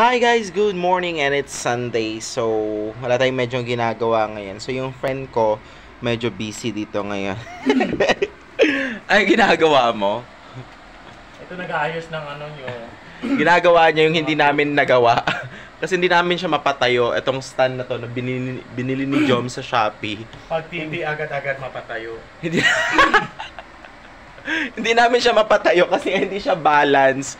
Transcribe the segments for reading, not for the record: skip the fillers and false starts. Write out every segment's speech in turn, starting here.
Hi guys, good morning and it's Sunday. So, wala tayong medyo ginagawa ngayon. So, yung friend ko, medyo busy dito ngayon. Ay, ginagawa mo? Ito nag-aayos ng ano nyo. Ginagawa niya yung hindi namin nagawa. Kasi hindi namin siya mapatayo. Itong stand na to na binili ni Jom sa Shopee. Pag TV agad-agad mapatayo. Hindi hindi namin siya mapatayo kasi hindi siya balance.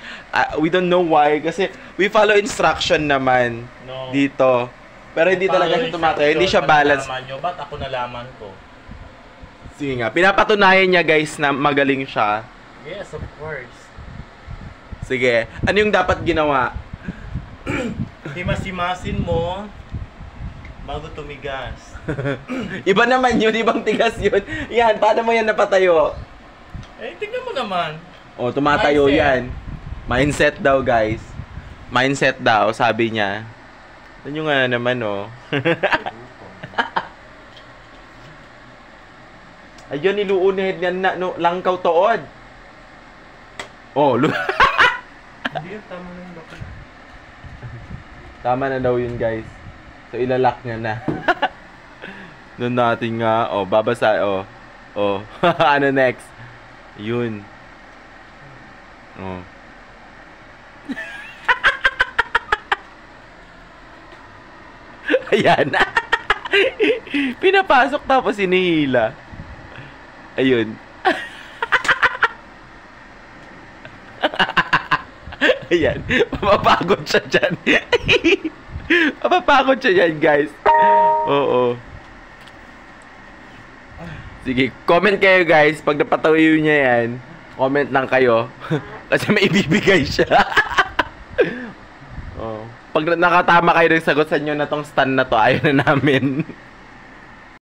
We don't know why kasi we follow instruction naman dito. Pero hindi talaga siya tumatayo. Hindi siya balance. Nyo, ba't ako nalaman ko? Sige nga. Pinapatunayan niya guys na magaling siya. Yes, of course. Sige. Ano yung dapat ginawa? Himas-himasin mo bago tumigas. Iba naman yun. Ibang tigas yun. Yan. Paano mo yan napatayo? Eh, tingnan mo naman. Oh, tumatayo Mindset. yan. Mindset daw, guys. Mindset daw, sabi niya. Ano yung nga naman, oh. Ayun, niluunihid yan na, no, langkaw tood. Oh, Hindi, tama na yung bakit. Tama na daw yun, guys. So, ilalak niya na. Doon natin nga, oh, babasa, oh. Oh, ano next? Yun. Oh. Ayan. Pinapasok tapos hinihila. Ayun. Ayan. Mapapagod siya dyan. Mapapagod siya dyan, guys. Oo. Sige, comment kayo guys. Pag napatayo niya yan, comment lang kayo. Kasi may ibibigay siya. Oh. Pag nakatama kayo ng sagot sa inyo na tong stand na to, ayaw na namin.